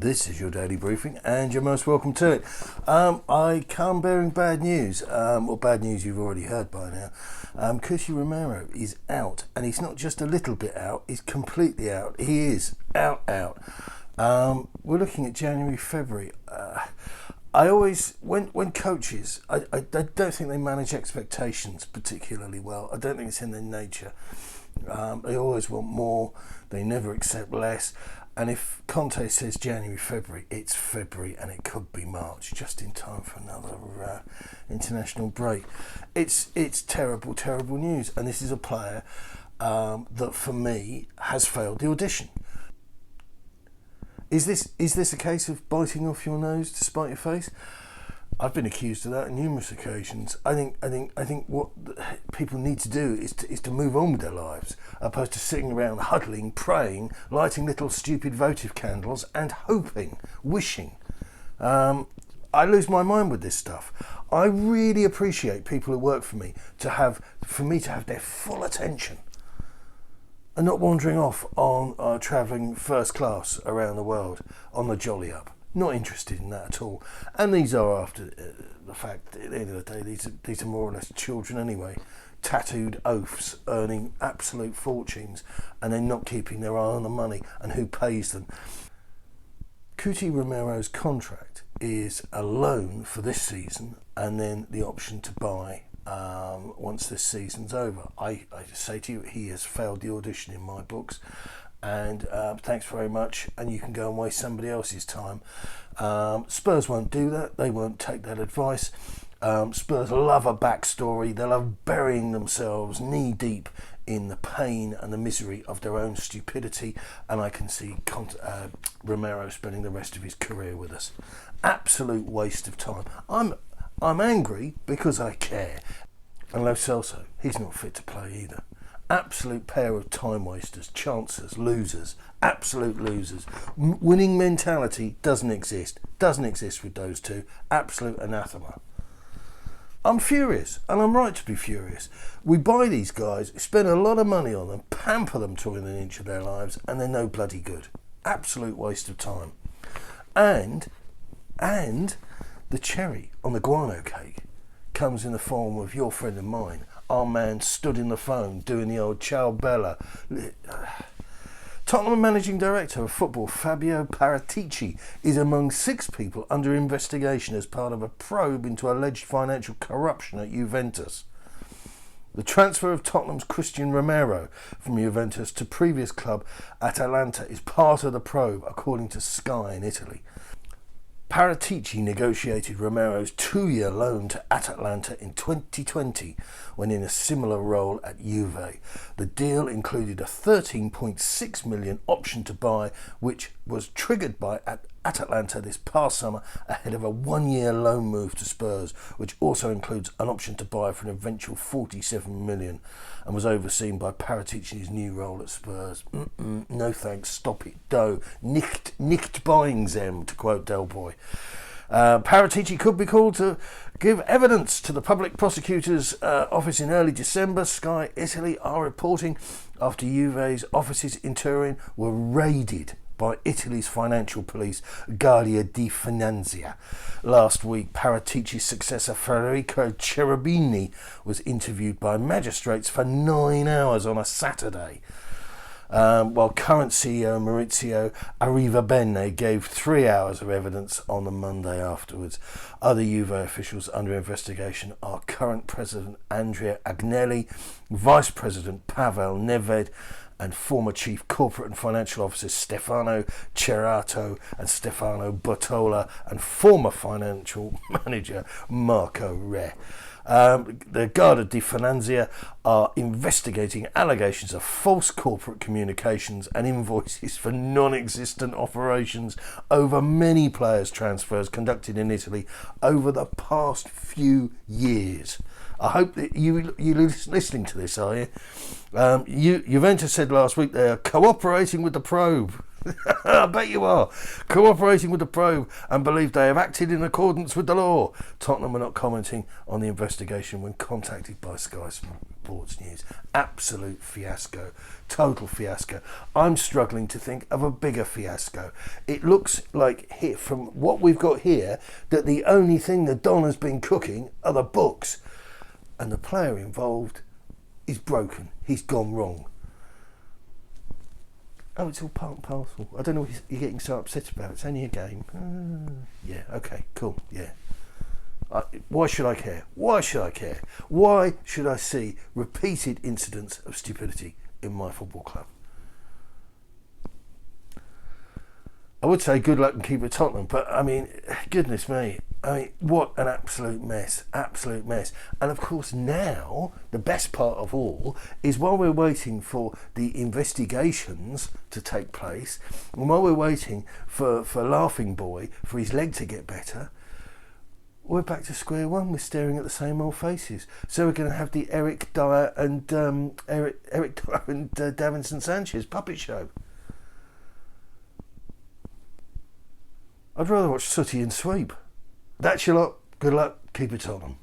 This is your daily briefing, and you're most welcome to it. I come bearing bad news, or bad news you've already heard by now. Cuti Romero is out, and he's not just a little bit out, he's completely out. He is out. We're looking at January, February. I always, when coaches, I don't think they manage expectations particularly well. I don't think it's in their nature. They always want more, they never accept less. And if Conte says January, February, it's February, and it could be March, just in time for another international break. It's terrible news. And this is a player that, for me, has failed the audition. Is this a case of biting off your nose to spite your face? I've been accused of that on numerous occasions. I think what people need to do is to move on with their lives, opposed to sitting around huddling, praying, lighting little stupid votive candles, and hoping, wishing. I lose my mind with this stuff. I really appreciate people who work for me to have their full attention, and not wandering off on travelling first class around the world on the jolly up. Not interested in that at all. And these are, after the fact, at the end of the day, these are more or less children anyway. Tattooed oafs earning absolute fortunes, and then not keeping their eye on the money and who pays them. Cuti Romero's contract is a loan for this season, and then the option to buy once this season's over. I just say to you, he has failed the audition in my books. And thanks very much, and you can go and waste somebody else's time. Spurs won't do that. They won't take that advice. Spurs love a backstory. They love burying themselves knee deep in the pain and the misery of their own stupidity, and I can see Romero spending the rest of his career with us. Absolute waste of time. I'm angry because I care. And Lo Celso, he's not fit to play either. Absolute pair of time wasters, chancers, losers, absolute losers. Winning mentality doesn't exist with those two. Absolute anathema. I'm furious, and I'm right to be furious. We buy these guys, spend a lot of money on them, pamper them to within an inch of their lives, and they're no bloody good. Absolute waste of time. And the cherry on the guano cake comes in the form of your friend and mine. Our man stood in the phone doing the old ciao bella. Tottenham Managing Director of Football Fabio Paratici is among 6 people under investigation as part of a probe into alleged financial corruption at Juventus. The transfer of Tottenham's Cristian Romero from Juventus to previous club Atalanta is part of the probe, according to Sky in Italy. Paratici negotiated Romero's 2-year loan to Atalanta in 2020 when in a similar role at Juve. The deal included a 13.6 million option to buy, which was triggered by Atalanta this past summer ahead of a 1-year loan move to Spurs, which also includes an option to buy for an eventual 47 million, and was overseen by Paratici's new role at Spurs. No thanks, stop it, do. Nicht buying them, to quote Del Boy. Paratici could be called to give evidence to the public prosecutor's office in early December. Sky Italy are reporting after Juve's offices in Turin were raided by Italy's financial police, Guardia di Finanza. Last week, Paratici's successor Federico Cherubini was interviewed by magistrates for 9 hours on a Saturday, while current CEO Maurizio Arrivabene gave 3 hours of evidence on the Monday afterwards. Other Juve officials under investigation are current President Andrea Agnelli, Vice President Pavel Nedved, and former Chief Corporate and Financial Officers Stefano Cerato and Stefano Bottola, and former Financial Manager Marco Re. The Guardia di Finanza are investigating allegations of false corporate communications and invoices for non-existent operations over many players' transfers conducted in Italy over the past few years. I hope that you're listening to this, are you? Juventus said last week they are cooperating with the probe. I bet you are. Cooperating with the probe and believe they have acted in accordance with the law. Tottenham are not commenting on the investigation when contacted by Sky Sports News. Absolute fiasco. Total fiasco. I'm struggling to think of a bigger fiasco. It looks like, here, from what we've got here, that the only thing the Don has been cooking are the books. And the player involved is broken. He's gone wrong. Oh, it's all part and parcel. I don't know what you're getting so upset about. It's only a game. Yeah, okay, cool, yeah. Why should I care? Why should I care? Why should I see repeated incidents of stupidity in my football club? I would say good luck and keep it Tottenham, but I mean, goodness me. I mean, what an absolute mess. Absolute mess. And of course now, the best part of all is while we're waiting for the investigations to take place, and while we're waiting for Laughing Boy, for his leg to get better, we're back to square one. We're staring at the same old faces. So we're going to have the Eric Dyer and Davinson Sanchez puppet show. I'd rather watch Sooty and Sweep. That's your lot. Good luck. Keep it Tottenham.